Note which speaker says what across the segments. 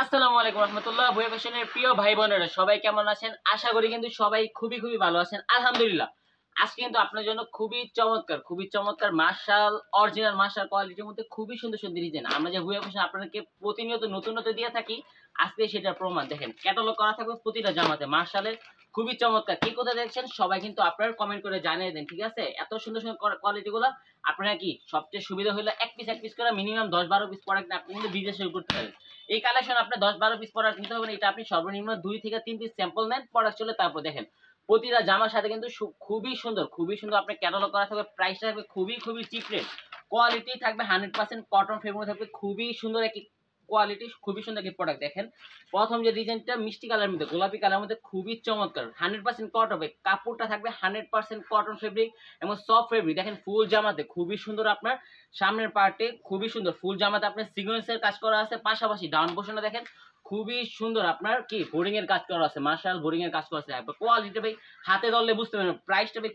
Speaker 1: আসসালামু আলাইকুম রহমতুল্লাহ। ভুয়া ফ্যাশনের প্রিয় ভাই বোনেরা সবাই কেমন আছেন? আশা করি কিন্তু সবাই খুবই ভালো আছেন, আলহামদুলিল্লাহ। আজকে কিন্তু আপনার জন্য খুবই চমৎকার মার্শাল অরিজিনাল মার্শাল কোয়ালিটির মধ্যে খুবই সুন্দর ডিজাইন আমরা যে ভুয়া ফ্যাশন আপনাদেরকে প্রতিনিয়ত নতুন দিয়ে থাকি। আজকে সেটার প্রমাণ দেখেন, ক্যাটালগ করা থাকবে প্রতিটা জামাতে মার্শালের। খুবই চমৎকার। কি কোথায় দেখছেন সবাই কিন্তু আপনারা কমেন্ট করে জানিয়ে দেন, ঠিক আছে? এত সুন্দর কোয়ালিটি গুলো আপনারা কি সবচেয়ে সুবিধা হলো এক পিস করে মিনিমাম 10-12 পিস প্রোডাক্ট আপনি কিন্তু বিজনেস শুরু করতে পারেন। এই কালেকশন আপনার 10-12 পিস প্রোডাক্ট নিতে হবে না, এটা আপনি সর্বনিম্ন 2 থেকে 3 পিস স্যাম্পল নেন, প্রোডাক্ট চলে তারপর দেখেন। প্রতিটা জামার সাথে কিন্তু খুবই সুন্দর আপনার ক্যাটালগ করা থাকবে। প্রাইসটা থাকবে খুবই চিপ রেট। কোয়ালিটি থাকবে 100% কটন ফেব্রিক থাকবে। খুবই সুন্দর একটি কোয়ালিটি, খুবই সুন্দর একটি প্রোডাক্ট। দেখেন প্রথম যে ডিজাইনটা মিষ্টি কালারের মধ্যে, গোলাপি কালারের মধ্যে খুবই চমৎকার। 100% কটন হবে, কাপড়টা থাকবে 100% কটন ফেব্রিক এবং সফট ফেব্রিক। দেখেন ফুল জামাতে খুবই সুন্দর আপনার সামনের পার্টে খুবই সুন্দর ফুল জামাতে আপনার সিকোয়েন্সের কাজ করা আছে, পাশাপাশি ডাউন পোর্শনে দেখেন খুবই সুন্দর আপনার কি বোরিং এর কাজ করা আছে, মার্শাল বোরিং এর কাজ করা আছে। কোয়ালিটি ভাই হাতে ধরলে বুঝতে পারবেন। প্রাইসটা ভাই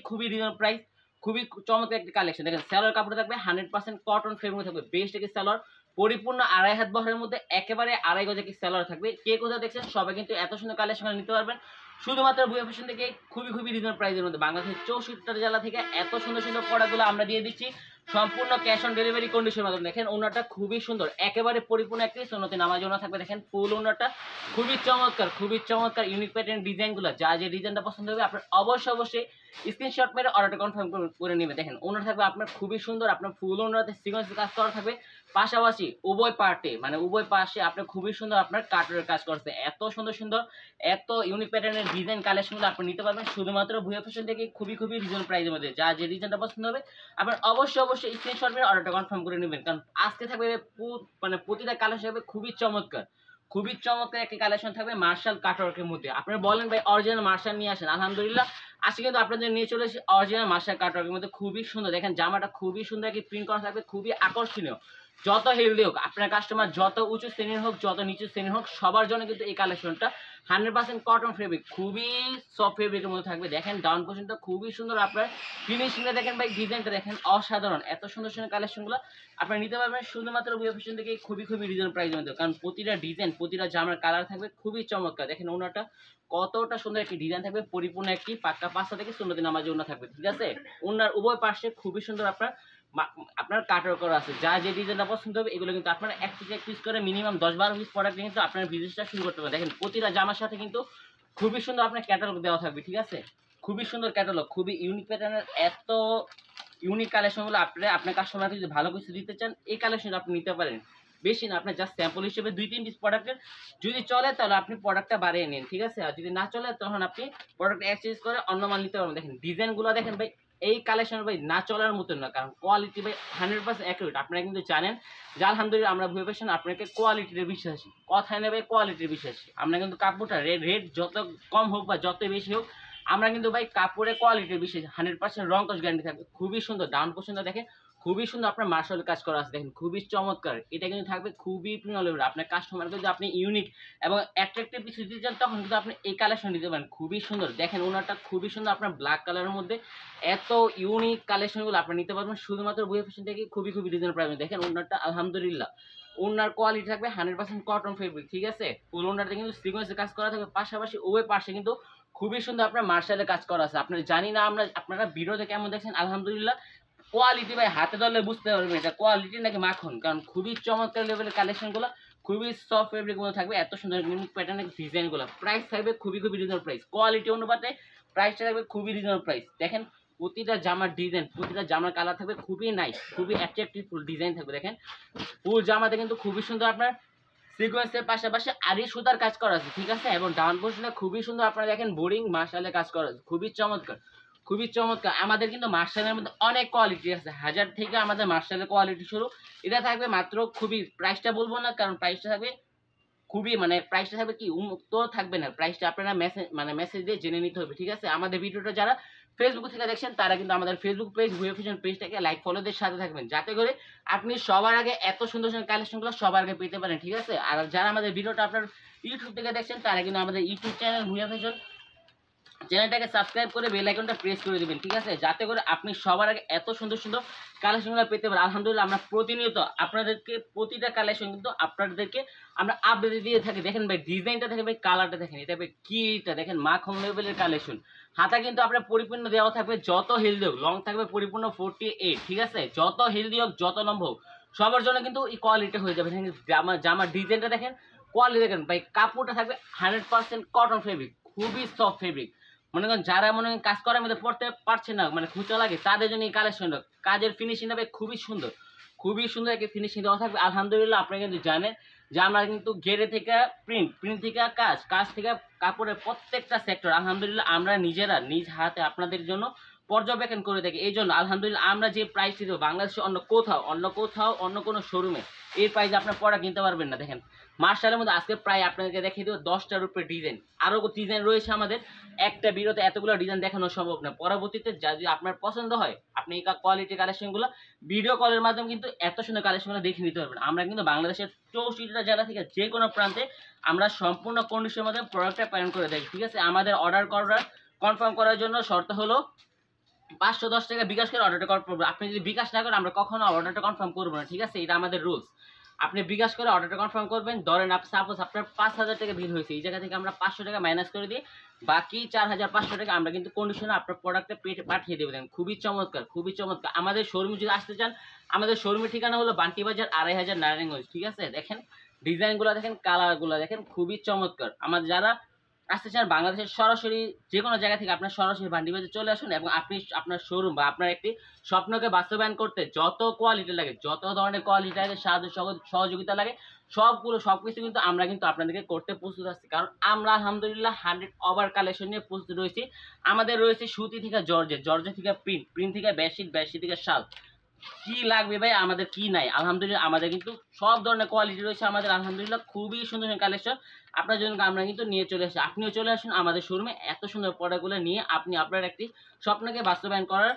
Speaker 1: খুবই রিজনেবল প্রাইস। খুবই চমৎকার একটি কালেকশন। দেখেন সালোয়ার কাপড় থাকবে 100% কটন ফেব্রিক থাকবে, বেস্ট একটি সালোয়ার। পরিপূর্ণ 2.5 হাত বহরের মধ্যে একেবারে 2.5 গজ একটি সালোয়ার থাকবে। কে কোথায় দেখছেন সবাই কিন্তু এত সুন্দর কালেকশন নিতে পারবেন শুধুমাত্র ভুয়া ফ্যাশন থেকে। খুবই রিজনেবল প্রাইসের মধ্যে বাংলাদেশের 64টা জেলা থেকে এত সুন্দর প্রোডাক্টগুলো আমরা দিয়ে দিচ্ছি সম্পূর্ণ ক্যাশ অন ডেলিভারি কন্ডিশনের মাধ্যমে। দেখেন ওনাটা খুবই সুন্দর, একেবারে পরিপূর্ণ একটি সুন্নতি নামাজ ওনা থাকবে। দেখেন ফুল ওনাটা খুবই চমৎকার ইউনিক প্যাটার্ন ডিজাইনগুলো। যা যে ডিজাইনটা পছন্দ হবে আপনার অবশ্যই স্ক্রিনশট মেরে অর্ডারটা কনফার্ম করে নেবে। দেখেন ওনার থাকবে আপনার খুবই সুন্দর, আপনার ফুল ওনাতে সিকোয়েন্স কাজ করা থাকবে, পাশাপাশি উভয় পার্টে মানে উভয় পাশে আপনার খুবই সুন্দর আপনার কাটরের কাজ করছে। এত সুন্দর এত ইউনিক প্যাটার্নের ডিজাইন কালেকশনগুলো আপনি নিতে পারবেন শুধুমাত্র ভুয়া ফ্যাশন থেকে খুবই রিজনেবল প্রাইসের মধ্যে। যা যে ডিজাইনটা পছন্দ হবে আপনার অবশ্যই স্ক্রিনশট মেরে অর্ডারটা কনফার্ম করে নেবেন। কারণ আজকে থাকবে মানে প্রতিটা কালেকশন হবে খুবই চমৎকার একটি কালেকশন থাকবে মার্শাল কাটওয়ার্কের মধ্যে। আপনারা বলেন ভাই অরিজিনাল মার্শাল নিয়ে আসেন, আলহামদুলিল্লাহ আজকে কিন্তু আপনাদের নিয়ে চলে এসেছি অরিজিনাল মার্শাল কাটওয়ার্কের মধ্যে খুবই সুন্দর। দেখেন জামাটা খুবই সুন্দর একটি প্রিন্ট করা থাকবে, খুবই আকর্ষণীয়। যত হেলদি হোক আপনার কাস্টমার, যত উঁচু শ্রেণীর হোক যত নিচু শ্রেণীর হোক সবার জন্য কিন্তু এই কালেকশনটা 100% কটন ফেব্রিক, খুবই সফট ফেব্রিকের মধ্যে থাকবে। দেখেন ডাউন পোর্শনটা খুবই সুন্দর, আপনার ফিনিশিংটা দেখেন ভাই, ডিজাইনটা দেখেন অসাধারণ। এত সুন্দর কালেকশনগুলো আপনারা নিতে পারবেন শুধুমাত্র ভুয়া ফ্যাশন থেকে খুবই রিজনেবল প্রাইসের মধ্যে। কারণ প্রতিটা ডিজাইন প্রতিটা জামার কালার থাকবে খুবই চমৎকার। দেখেন ওনাটা কতটা সুন্দর একটি ডিজাইন থাকবে, পরিপূর্ণ একটি পাক্কা 5টা থেকে সুন্নতি নামাজে ওনা থাকবে, ঠিক আছে? ওনার উভয় পাশে খুবই সুন্দর আপনার কাটার করা আছে। যা যে ডিজাইনটা পছন্দ হবে এগুলো কিন্তু আপনারা এক পিস করে মিনিমাম 10-12 পিস প্রোডাক্ট কিন্তু আপনার বিজনেসটা শুরু করতে পারেন। দেখেন প্রতিটা জামার সাথে কিন্তু খুবই সুন্দর আপনার ক্যাটালগ দেওয়া থাকবে, ঠিক আছে? খুবই সুন্দর ক্যাটালগ, খুবই ইউনিক প্যাটার্নের এত ইউনিক কালেকশনগুলো আপনার কাস্টমারকে যদি ভালো কিছু দিতে চান এই কালেকশন আপনি নিতে পারেন। বেশি না, আপনার জাস্ট স্যাম্পল হিসেবে 2-3 পিস প্রোডাক্টের যদি চলে তাহলে আপনি প্রোডাক্টটা বাড়িয়ে নিন, ঠিক আছে? আর যদি না চলে তখন আপনি প্রোডাক্ট এক্সচেঞ্জ করে অন্য মাল নিতে পারবেন। দেখেন ডিজাইনগুলো দেখেন ভাই, এই কালেকশন ভাই না চলার মতন না, কারণ কোয়ালিটি ভাই 100% অ্যাকুরেট। আপনারা কিন্তু জানেন যে আলহামদুলিল্লাহ আমরা ভুয়া ফ্যাশন আপনাকে কোয়ালিটির বিশ্বাসী, কথায় নেবে কোয়ালিটির বিশ্বাসী। আমরা কিন্তু কাপড়টা রেট যত কম হোক বা যত বেশি হোক আমরা কিন্তু ভাই কাপড়ের কোয়ালিটির বিশ্বাসী। 100% রং কস গ্যারান্টি থাকবে। খুবই সুন্দর ডাউন পোর্শনটা দেখেন খুবই সুন্দর আপনার মার্শাল কাজ করা আছে, দেখেন খুবই চমৎকার। এটা কিন্তু থাকবে খুবই প্রিমিয়াম লেভেল। আপনার কাস্টমারকে যদি আপনি ইউনিক এবং অ্যাট্রাকটিভ কিছু দিতে চান তখন কিন্তু আপনি এই কালেকশন দিতে পারেন। খুবই সুন্দর দেখেন ওনারটা খুবই সুন্দর, আপনার ব্ল্যাক কালারের মধ্যে এত ইউনিক কালেকশনগুলো আপনি নিতে পারবেন শুধুমাত্র ভুয়া ফ্যাশন থেকে খুবই রিজনেবল প্রাইসে। দেখেন ওনারটা আলহামদুলিল্লাহ ওনার কোয়ালিটি থাকবে 100% কটন ফেব্রিক, ঠিক আছে? ফুল ওনারটা কিন্তু সিকোয়েন্সে কাজ করা থাকবে, পাশাপাশি ওই পাশে কিন্তু খুবই সুন্দর আপনার মার্শালের কাজ করা আছে। আপনারা জানি না আপনারা ভিডিওতে কেমন দেখছেন, আলহামদুলিল্লাহ কোয়ালিটি ভাই হাতে ধরলে বুঝতে পারবেন এটা কোয়ালিটি নাকি মাখন। কারণ খুবই চমৎকার লেভেলের কালেকশনগুলো, খুবই সফট ফেব্রিক মধ্যে থাকবে, এত সুন্দর ইউনিক প্যাটার্নের ডিজাইনগুলো। প্রাইস থাকবে খুবই রিজনেবল প্রাইস, কোয়ালিটি অনুপাতে প্রাইসটা থাকবে খুবই রিজনেবল প্রাইস। দেখেন প্রতিটা জামার ডিজাইন প্রতিটা জামার কালার থাকবে খুবই নাইস, খুবই অ্যাট্রাকটিভ ফুল ডিজাইন থাকবে। দেখেন ফুল জামাতে কিন্তু খুবই সুন্দর আপনার সিকোয়েন্সের পাশাপাশি আরি সুতার কাজ করা আছে, ঠিক আছে? এবং ডাউন পোর্শনে খুবই সুন্দর আপনারা দেখেন বোরিং মার্শালের কাজ করা আছে, খুবই চমৎকার। আমাদের কিন্তু মার্শালের মধ্যে অনেক কোয়ালিটি আছে, 1000 থেকে আমাদের মার্শালের কোয়ালিটি শুরু। এটা থাকবে মাত্র খুবই, প্রাইসটা বলবো না কারণ প্রাইসটা থাকবে খুবই প্রাইসটা থাকবে কি উন্মুক্ত থাকবে না, প্রাইসটা আপনারা মেসেজ দিয়ে জেনে নিতে হবে, ঠিক আছে? আমাদের ভিডিওটা যারা ফেসবুক থেকে দেখছেন তারা কিন্তু আমাদের ফেসবুক পেজ ভুয়া ফ্যাশন পেজটাকে লাইক ফলোদের সাথে থাকবেন, যাতে করে আপনি সবার আগে এত সুন্দর কালেকশনগুলো সবার আগে পেতে পারেন, ঠিক আছে? আর যারা আমাদের ভিডিওটা আপনার ইউটিউব থেকে দেখছেন তারা কিন্তু আমাদের ইউটিউব চ্যানেল ভুয়া ফ্যাশন চ্যানেলটাকে সাবস্ক্রাইব করে বেল আইকনটা প্রেস করে দিবেন, ঠিক আছে, যাতে করে আপনি সবার আগে এত সুন্দর সুন্দর কালেকশনগুলো পেতে পারেন। আলহামদুলিল্লাহ আমরা প্রতিনিয়ত আপনাদেরকে প্রতিটা কালেকশন কিন্তু আপনাদেরকে আমরা আপডেট দিয়ে থাকি। দেখেন ভাই ডিজাইনটা দেখেন ভাই, কালারটা দেখেন, এটা ভাই কিটা দেখেন, মাখন লেভেলের কালেকশন। হাতা কিন্তু আপনার পরিপূর্ণ দেওয়া থাকবে, যত হেলদি হোক, লং থাকবে পরিপূর্ণ 48, ঠিক আছে, যত হেলদি হোক যত লম্বা হোক সবার জন্য কিন্তু এই কোয়ালিটি হয়ে যাবে। জামার ডিজাইনটা দেখেন, কোয়ালিটি দেখেন ভাই, কাপড়টা থাকবে 100% কটন ফেব্রিক, খুবই সফট ফেব্রিক। মনে করেন যারা মনে করেন কাজ করার মধ্যে পড়তে পারছে না, মানে খুঁচা লাগে, তাদের জন্য এই কালেকশনটা, কাজের ফিনিশিং হবে খুবই সুন্দর, খুবই সুন্দর একটা ফিনিশিং দেওয়া থাকবে। আলহামদুলিল্লাহ আপনারা কিন্তু জানেন যে আমরা কিন্তু গেরে থেকে প্রিন্ট থেকে কাজ থেকে কাপড়ের প্রত্যেকটা সেক্টর আলহামদুলিল্লাহ আমরা নিজেরা নিজ হাতে আপনাদের জন্য পর্যবেক্ষণ করে থাকি। এই জন্য আলহামদুলিল্লাহ আমরা যে প্রাইস দেবো বাংলাদেশে অন্য কোনো শোরুমে এই প্রাইসে আপনার পড়া কিনতে পারবেন না। দেখেন মার্শালের মধ্যে আজকে প্রায় আপনাদেরকে দেখিয়ে দেবো 10টার উপরে ডিজাইন, আরও ডিজাইন রয়েছে আমাদের, একটা ভিডিওতে এতগুলো ডিজাইন দেখানো সম্ভব না। পরবর্তীতে যদি আপনার পছন্দ হয় আপনি এই কোয়ালিটি কালেকশনগুলো ভিডিও কলের মাধ্যমে কিন্তু এত সুন্দর কালেকশনগুলো দেখে নিতে পারবেন। আমরা কিন্তু বাংলাদেশের 64টা জেলা থেকে যে কোনো প্রান্তে আমরা সম্পূর্ণ কন্ডিশনের মধ্যে প্রোডাক্টটা প্রেরণ করে থাকি, ঠিক আছে। আমাদের অর্ডার করার কনফার্ম করার জন্য শর্ত হলো 510 টাকা বিকাশ করে অর্ডারটা কনফার্ম করবো। আপনি যদি বিকাশ না করেন আমরা কখনো অর্ডারটা কনফার্ম করবো না, ঠিক আছে, এটা আমাদের রুলস। আপনি বিকাশ করে অর্ডারটা কনফার্ম করবেন। ধরেন সাপোজ আপনার 5000 টাকা বিল হয়েছে, এই জায়গা থেকে আমরা 500 টাকা মাইনাস করে দিয়ে বাকি 4500 টাকা আমরা কিন্তু কন্ডিশনে আপনার প্রোডাক্টটা পাঠিয়ে দেবো। দেন খুবই চমৎকার, খুবই চমৎকার। আমাদের শোরুমে যদি আসতে চান, আমাদের শোরুমের ঠিকানা হলো বান্টি বাজার 2500 নারায়ণগঞ্জ, ঠিক আছে। দেখেন ডিজাইনগুলো দেখেন, কালারগুলো দেখেন, খুবই চমৎকার। আমাদের যারা আসতে চান বাংলাদেশের সরাসরি যে কোনো জায়গা থেকে আপনার সরাসরি বান্টি বাজারে চলে আসুন এবং আপনি আপনার শোরুম বা আপনার একটি স্বপ্নকে বাস্তবায়ন করতে যত কোয়ালিটি লাগে, যত ধরনের কোয়ালিটি লাগে, সাহায্য সহযোগিতা লাগে, সবকিছু কিন্তু আমরা কিন্তু আপনাদেরকে করতে প্রস্তুত আছি। কারণ আমরা আলহামদুলিল্লাহ 100 ওভার কালেকশন নিয়ে প্রস্তুত রয়েছি। আমাদের রয়েছে সুতি থেকে জর্জেট থেকে প্রিন্ট থেকে বেডশিট থেকে শাল, কি লাগবে ভাই আমাদের কি নাই, আলহামদুলিল্লাহ আমাদের কিন্তু সব ধরনের কোয়ালিটি রয়েছে আমাদের। আলহামদুলিল্লাহ খুবই সুন্দর সুন্দর কালেকশন আপনার জন্য আমরা কিন্তু নিয়ে চলে আসি। আপনিও চলে আসুন আমাদের শোরুমে, এত সুন্দর প্রোডাক্টগুলো নিয়ে আপনি আপনার একটি স্বপ্নকে বাস্তবায়ন করার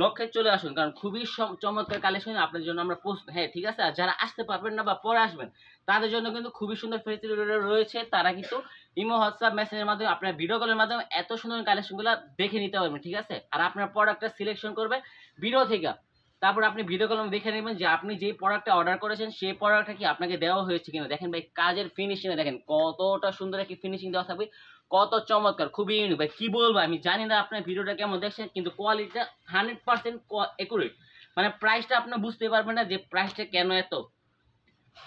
Speaker 1: লক্ষ্যে চলে আসুন। কারণ খুবই চমৎকার কালেকশন আপনার জন্য আমরা প্রস্তুত। হ্যাঁ ঠিক আছে, আর যারা আসতে পারবেন না বা পরে আসবেন তাদের জন্য কিন্তু খুবই সুন্দর ফেসিলিটি রয়েছে। তারা কিন্তু ইমো, হোয়াটসঅ্যাপ মেসেজের মাধ্যমে আপনার ভিডিও কলের মাধ্যমে এত সুন্দর কালেকশনগুলো দেখে নিতে পারবেন, ঠিক আছে। আর আপনার প্রোডাক্টটা সিলেকশন করবে ভিডিও থেকে, তারপর আপনি ভিডিও কলে দেখে নেবেন যে আপনি যে প্রোডাক্টটা অর্ডার করেছেন সেই প্রোডাক্টটা কি আপনাকে দেওয়া হয়েছে কিনা। দেখেন ভাই কাজের ফিনিশিং দেখেন কতটা সুন্দর একটি ফিনিশিং দেওয়া থাকবে, কত চমৎকার, খুবই ইউনিক ভাই। কি বলবো আমি জানি না আপনার ভিডিওটা কেমন দেখছেন, কিন্তু কোয়ালিটিটা 100% একুরেট। মানে প্রাইসটা আপনি বুঝতে পারবেন না যে প্রাইসটা কেন এত।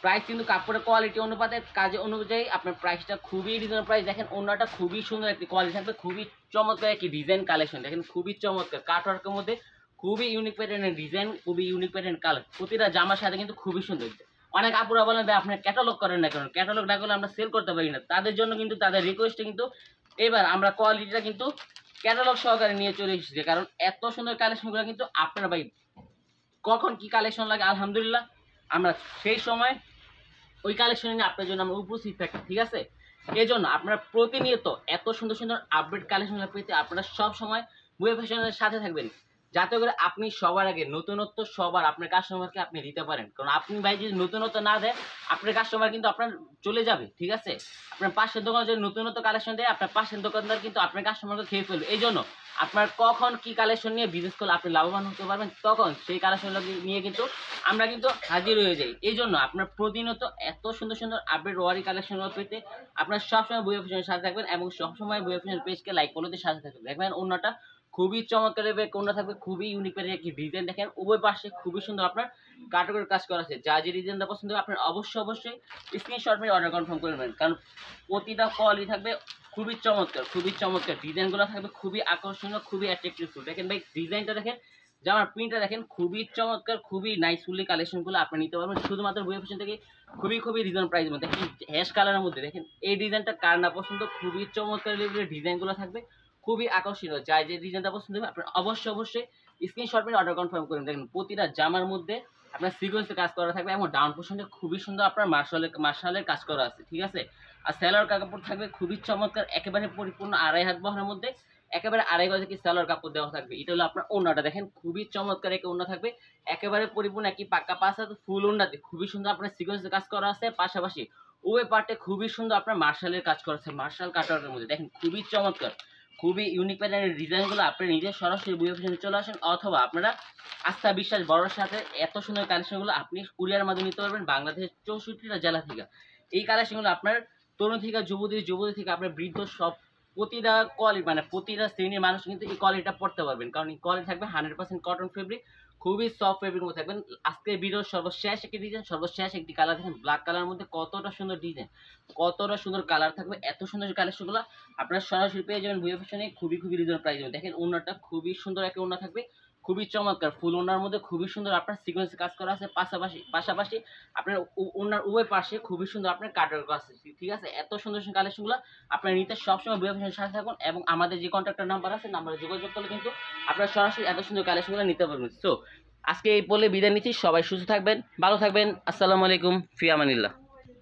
Speaker 1: প্রাইস কিন্তু কাপড়ের কোয়ালিটি অনুপাতে কাজে অনুযায়ী আপনার প্রাইসটা খুবই রিজনেবল প্রাইস। দেখেন অন্যটা খুবই সুন্দর একটি কোয়ালিটি থাকবে, খুবই চমৎকার একটি ডিজাইন কালেকশন। দেখেন খুবই চমৎকার কাটওয়ার্কের মধ্যে খুবই ইউনিক প্যাটার্নের ডিজাইন, খুবই ইউনিক প্যাটার্ন কালার। প্রতিটা জামার সাথে কিন্তু খুবই সুন্দর। অনেক আপুরা বলেন ভাই আপনার ক্যাটালগ করেন না কেন, ক্যাটালগ না করলে আমরা সেল করতে পারি না। তাদের জন্য কিন্তু তাদের রিকোয়েস্টে কিন্তু এবার আমরা কোয়ালিটিটা কিন্তু ক্যাটালগ সহকারে নিয়ে চলে এসেছি। কারণ এত সুন্দর কালেকশনগুলো কিন্তু আপনারা ভাই কখন কি কালেকশন লাগে আলহামদুলিল্লাহ আমরা সেই সময় ওই কালেকশন নিয়ে আপনার জন্য আমরা উপস্থিত থাকি, ঠিক আছে। এই জন্য আপনারা প্রতিনিয়ত এত সুন্দর সুন্দর আপডেট কালেকশন পেতে আপনারা সব সময় বুয়ে ফ্যাশনের সাথে থাকবেন, যাতে করে আপনি সবার আগে নতুনত্ব সবার আপনার কাস্টমারকে আপনি দিতে পারেন। কারণ আপনি ভাই যদি নতুনত্ব না দেয় আপনার কাস্টমার কিন্তু আপনার চলে যাবে, ঠিক আছে। আপনার পাশের দোকানে যদি নতুনত্ব কালেকশন দেয় আপনার পাশের দোকানদার কিন্তু আপনার কাস্টমারকে খেয়ে ফেলবে। এই জন্য আপনার কখন কি কালেকশন নিয়ে বিজনেস করলে আপনি লাভবান হতে পারবেন তখন সেই কালেকশন নিয়ে কিন্তু আমরা কিন্তু হাজির হয়ে যাই। এই জন্য আপনার প্রতিনিয়ত এত সুন্দর সুন্দর আপডেট ওয়ারি কালেকশন পেতে আপনার সবসময় বুয়ে ফ্যাশনের সাথে থাকবেন এবং সবসময় বুয়ে ফ্যাশন পেজকে লাইক ফলোতে সাথে থাকবেন। দেখবেন অন্যটা খুবই চমৎকার কোনটা থাকবে, খুবই ইউনিক একটি ডিজাইন। দেখেন উভয় পাশে খুবই সুন্দর আপনার কাটকের কাজ করা আছে। যা যে ডিজাইনটা পছন্দ হবে আপনার অবশ্যই স্ক্রিনশট মেরে অর্ডার কনফার্ম করে নেবেন। কারণ প্রতিটা কোয়ালিটি থাকবে খুবই চমৎকার ডিজাইনগুলো থাকবে খুবই আকর্ষণীয়, খুবই অ্যাট্রাকটিভ। দেখেন ভাই ডিজাইনটা দেখেন, জামার প্রিন্টটা দেখেন খুবই চমৎকার, খুবই নাইসফুলি কালেকশনগুলো আপনি নিতে পারবেন শুধুমাত্র বুয়ে ফ্যাশন থেকে খুবই রিজনেবল প্রাইসের মধ্যে। দেখেন হ্যাশ কালারের মধ্যে দেখেন এই ডিজাইনটা কার না পছন্দ, খুবই চমৎকার লেভেলের ডিজাইনগুলো থাকবে, খুবই আকর্ষণীয়। যাই যে ডিজাইনটা পছন্দ হবে আপনার অবশ্যই স্ক্রিনশট মেরে অর্ডার কনফার্ম করুন। দেখেন প্রতিটা জামার মধ্যে আপনার সিকোয়েন্সে কাজ করা থাকবে এবং ডাউন পোর্শনে খুবই সুন্দর আপনার মার্শালের কাজ করা আছে, ঠিক আছে। আর সেলার কাপড় থাকবে খুবই চমৎকার, একেবারে পরিপূর্ণ 2.5 হাত বহরের মধ্যে একেবারে 2.5 গজ কি সেলার কাপড় দেওয়া থাকবে। এটা হলো আপনার ওড়নাটা, দেখেন খুবই চমৎকার একটা ওড়না থাকবে, একেবারে পরিপূর্ণ একই পাক্কা 5 হাত ফুল ওড়নাতে খুবই সুন্দর আপনার সিকোয়েন্সে কাজ করা আছে। পাশাপাশি ওই পার্টে খুবই সুন্দর আপনার মার্শালের কাজ করা আছে, মার্শাল কাটওয়ার্কের মধ্যে দেখেন খুবই চমৎকার, খুবই ইউনিক প্যাটার্নের ডিজাইনগুলো আপনারা নিজে সরাসরি বুয়া ফ্যাশনে চলে আসেন, অথবা আপনারা আস্থা বিশ্বাস বড়োর সাথে এত সুন্দর কালেকশনগুলো আপনি কুরিয়ার মাধ্যমে নিতে পারবেন বাংলাদেশের 64টা জেলা থেকে। এই কালেকশনগুলো আপনার তরুণ থেকে যুবতী থেকে আপনার বৃদ্ধ সব প্রতিটা কোয়ালিটি মানে প্রতিটা শ্রেণীর মানুষ কিন্তু এই কোয়ালিটিটা পড়তে পারবেন, কারণ এই কোয়ালিটি থাকবে 100% কটন ফেব্রিক, খুবই সফট ফেব্রিক মধ্যে থাকবেন। আজকের ভিডিওর সর্বশেষ একটি ডিজাইন, সর্বশেষ একটি কালার দেখেন, ব্ল্যাক কালারের মধ্যে কতটা সুন্দর ডিজাইন, কতটা সুন্দর কালার থাকবে। এত সুন্দর কালেকশনগুলো আপনারা সরাসরি পেয়ে যাবেন বুয়া ফ্যাশনে খুবই রিজনেবল প্রাইসে। দেখেন ওড়নাটা খুবই সুন্দর একটা ওড়না থাকবে, খুবই চমৎকার ফুল ওড়নার মধ্যে খুবই সুন্দর আপনার সিকোয়েন্স কাজ করা আছে, পাশাপাশি আপনার ওড়নার উভয় পাশে খুবই সুন্দর আপনার কাটার কাজ আছে, ঠিক আছে। এত সুন্দর সুন্দর কালেকশনগুলো আপনার নিতে সবসময় বুয়া ফ্যাশনের সাথে থাকুন, এবং আমাদের যে কন্ট্যাক্টের নাম্বার আছে নাম্বারে যোগাযোগ করলে কিন্তু আপনারা সরাসরি এত সুন্দর কালেকশনগুলো নিতে পারবেন। সো আজকে এই বলে বিদায় নিচ্ছি, সবাই সুস্থ থাকবেন, ভালো থাকবেন। আসসালামু আলাইকুম, ফি আমানিল্লাহ।